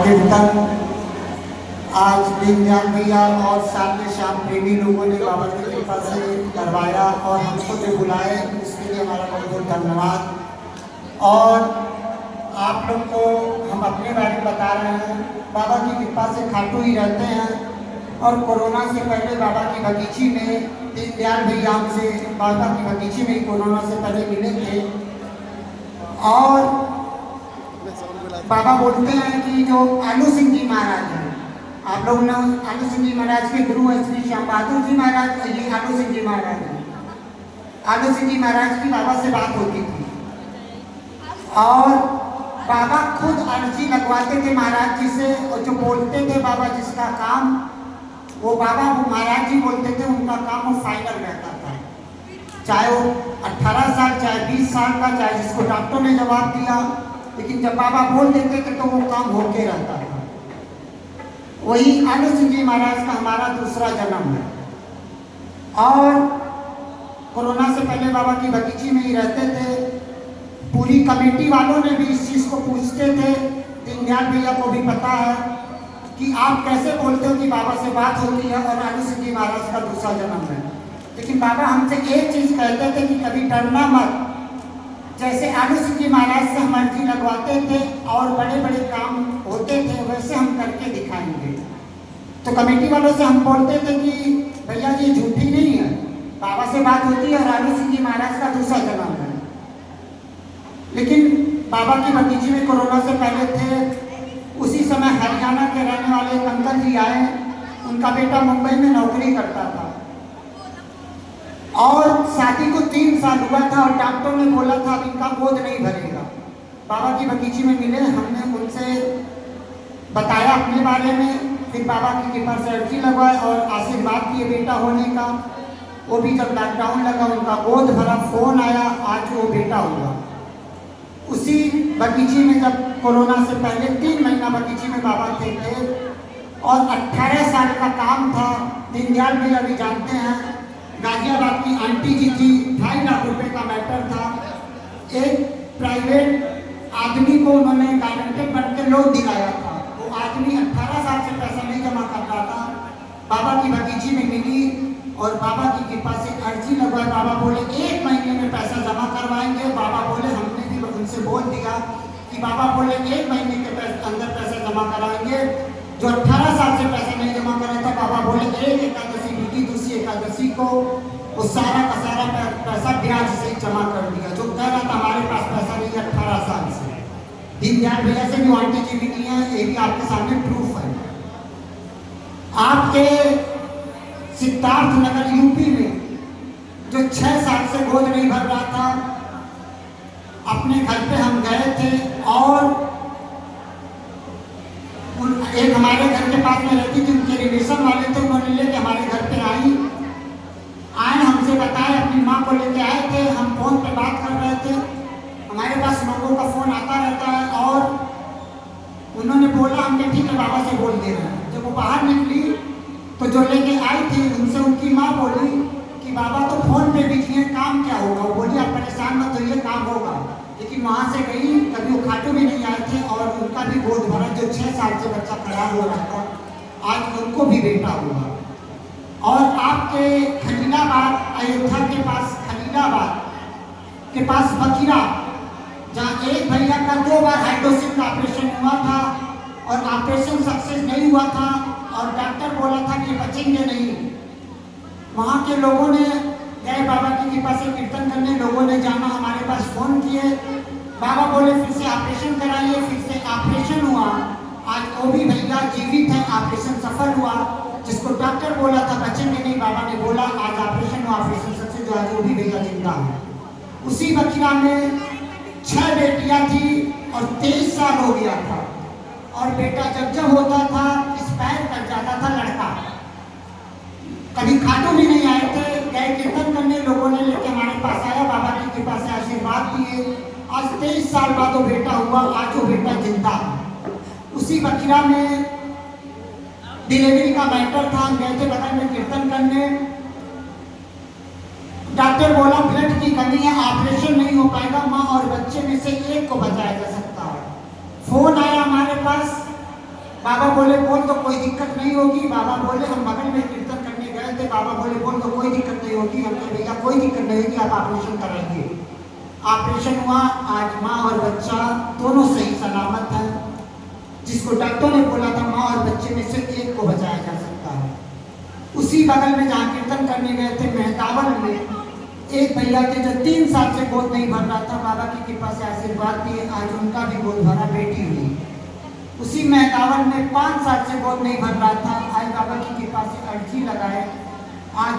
कीर्तन आज दीनदयाल भैया और साथ में श्याम प्रेमी लोगों ने बाबा की कृपा से करवाया और हमको जो बुलाए उसके लिए हमारा बहुत बहुत धन्यवाद। और आप लोग को हम अपने बारे में बता रहे हैं, बाबा की कृपा से खाटू ही रहते हैं। और कोरोना से पहले बाबा की बगीची में दीनदयाल भैया हमसे बाबा की बगीची में ही कोरोना से पहले मिले थे। और बाबा बोलते हैं कि जो आलू सिंह जी महाराज हैं, आप लोग ना आलू सिंह जी महाराज के गुरु हैं श्री श्याम बहादुर जी महाराज, ये आलू सिंह जी महाराज हैं। आलू सिंह जी महाराज की बाबा से बात होती थी और बाबा खुद अर्जी लगवाते थे महाराज जी से, और जो बोलते थे बाबा जिसका काम वो बाबा महाराज जी बोलते थे, उनका काम वो फाइनल रहता था। चाहे वो 18 साल चाहे 20 साल का, चाहे जिसको डॉक्टर ने जवाब दिया, लेकिन जब बाबा बोल देते थे तो वो काम होके रहता था। वही आलू सिंह जी महाराज का हमारा दूसरा जन्म है। और कोरोना से पहले बाबा की बगीची में ही रहते थे। पूरी कमेटी वालों ने भी इस चीज़ को पूछते थे, दीनदयाल भैया को भी पता है कि आप कैसे बोलते हो कि बाबा से बात होती है और आलू सिंह जी महाराज का दूसरा जन्म है। लेकिन बाबा हमसे एक चीज़ कहते थे कि कभी डरना मत। जैसे आलू सिंह जी महाराज से हम अर्जी लगवाते थे और बड़े बड़े काम होते थे, वैसे हम करके दिखाएंगे। तो कमेटी वालों से हम बोलते थे कि भैया जी झूठी नहीं है, बाबा से बात होती है और आलू सिंह जी महाराज का दूसरा जन्म है। लेकिन बाबा की बगीची में कोरोना से पहले थे, उसी समय हरियाणा के रहने वाले एक अंकल जी आए, उनका बेटा मुंबई में नौकरी करता था और शादी को 3 साल हुआ था और डॉक्टर ने बोला था अब इनका गोद नहीं भरेगा। बाबा की बगीची में मिले, हमने उनसे बताया अपने बारे में, फिर बाबा की कृपा से अर्जी लगवाए और आशीर्वाद दिए बेटा होने का। वो भी जब लॉकडाउन लगा उनका गोद भरा, फोन आया, आज वो बेटा हुआ। उसी बगीची में जब कोरोना से पहले 3 महीना बगीची में बाबा थे और 18 साल का काम था। दीनदयाल भैया भी जानते हैं, गाजियाबाद की आंटी जी थी, 2.5 लाख रुपए का मैटर था। एक प्राइवेट आदमी को उन्होंने गारंटर बन के लोन दिलाया था। वो आदमी 18 साल से पैसा नहीं जमा कर रहा था, बाबा की बगीची में मिली और बाबा की कृपा से अर्जी लगवाई। बाबा बोले 1 महीने में पैसा जमा करवाएंगे। बाबा बोले, हमने भी उनसे बोल दिया कि बाबा बोले 1 महीने के अंदर पैसा जमा कराएंगे। जो 18 साल से पैसा नहीं जमा करा था, बाबा बोले एक एकादशी बीती, दूसरी एकादशी को वो सारा का सारा पैसा ब्याज से जमा कर दिया। जो कह रहा था हमारे पास पैसा नहीं है 18 साल से। दीनदयाल भैया से भी आंटी जी भी नहीं है, ये भी आपके सामने प्रूफ है। आपके सिद्धार्थ नगर यूपी में जो 6 साल से गोद नहीं भर रहा था, अपने घर पे हम गए थे और एक हमारे घर के पास में रहती थी, उनके रिलेशन वाले थे, उन्होंने लेके हमारे घर पे आए, हमसे बताए, अपनी माँ को लेके आए थे। हम फोन पे बात कर रहे थे, हमारे पास लोगों का फोन आता रहता है और उन्होंने बोला, हमने ठीक है बाबा से बोल दे रहे हैं। जब वो बाहर निकली तो जो लेके आई थी उनसे उनकी माँ बोली कि बाबा तो फोन पे बिजी हैं, काम क्या होगा। वो बोली आप परेशान मत होइए, काम होगा। लेकिन वहाँ से गई, कभी वो खाटू भी नहीं आए थे और उनका भी गोद भरा। जो 6 साल से बच्चा खराब हो रहा था, आज उनको भी बेटा हुआ। और आपके खलीलाबाद, अयोध्या के पास खलीलाबाद के पास बखीरा, जहाँ एक भैया का 2 बार हाइड्रोसिल का ऑपरेशन हुआ था और ऑपरेशन सक्सेस नहीं हुआ था और डॉक्टर बोला था कि बचेंगे नहीं। वहाँ के लोगों ने गए बाबा की कृपा से कीर्तन करने, लोगों ने जाना, हमारे पास फोन किए। बाबा बोले फिर से ऑपरेशन कराइए, फिर से ऑपरेशन हुआ। आज वो भी भैया जीवित है, ऑपरेशन सफल हुआ। जिसको डॉक्टर बोला था बचेंगे नहीं, बाबा ने बोला आज ऑपरेशन हुआ, ऑपरेशन सक्सेस हुआ, वो भी भैया जिंदा है। उसी बखीरा में 6 बेटियां थी और 23 साल हो गया था और बेटा जब होता था एक्सपायर कर जाता था लड़का। कभी खाटू भी नहीं आए थे, गए कीर्तन करने, लोगों ने लेके हमारे पास आया, बाबा की कृपा से आशीर्वाद दिए। आज 23 साल बाद वो बेटा हुआ, आज वो बेटा जिंदा है। उसी बखीरा में डिलीवरी का मैटर था, हम गए थे बगल में कीर्तन करने। डॉक्टर बोला ब्लड की कमी है, ऑपरेशन नहीं हो पाएगा, माँ और बच्चे में से एक को बचाया जा सकता है। फोन आया हमारे पास बाबा बोले बोल तो कोई दिक्कत नहीं होगी। बाबा बोले हम बगल में कीर्तन करने गए थे, बाबा बोले बोल तो कोई दिक्कत नहीं होगी। हम कहे भैया कोई दिक्कत नहीं होगी, आप ऑपरेशन कराइए। ऑपरेशन हुआ, आज माँ और बच्चा दोनों सही सलामत हैं। जिसको डॉक्टर ने बोला था माँ और बच्चे में से एक को बचाया जा सकता है। उसी बगल में जहाँ कीर्तन करने गए थे मेहतावल में, एक भैया थे जो 3 साल से गोद नहीं भर रहा था, बाबा की कृपा से आशीर्वाद दिए, आज उनका भी गोद भरा, बेटी हुई। उसी मेहतावल में 5 साल से गोद नहीं भर रहा था, आज बाबा की कृपा से अर्जी लगाए, आज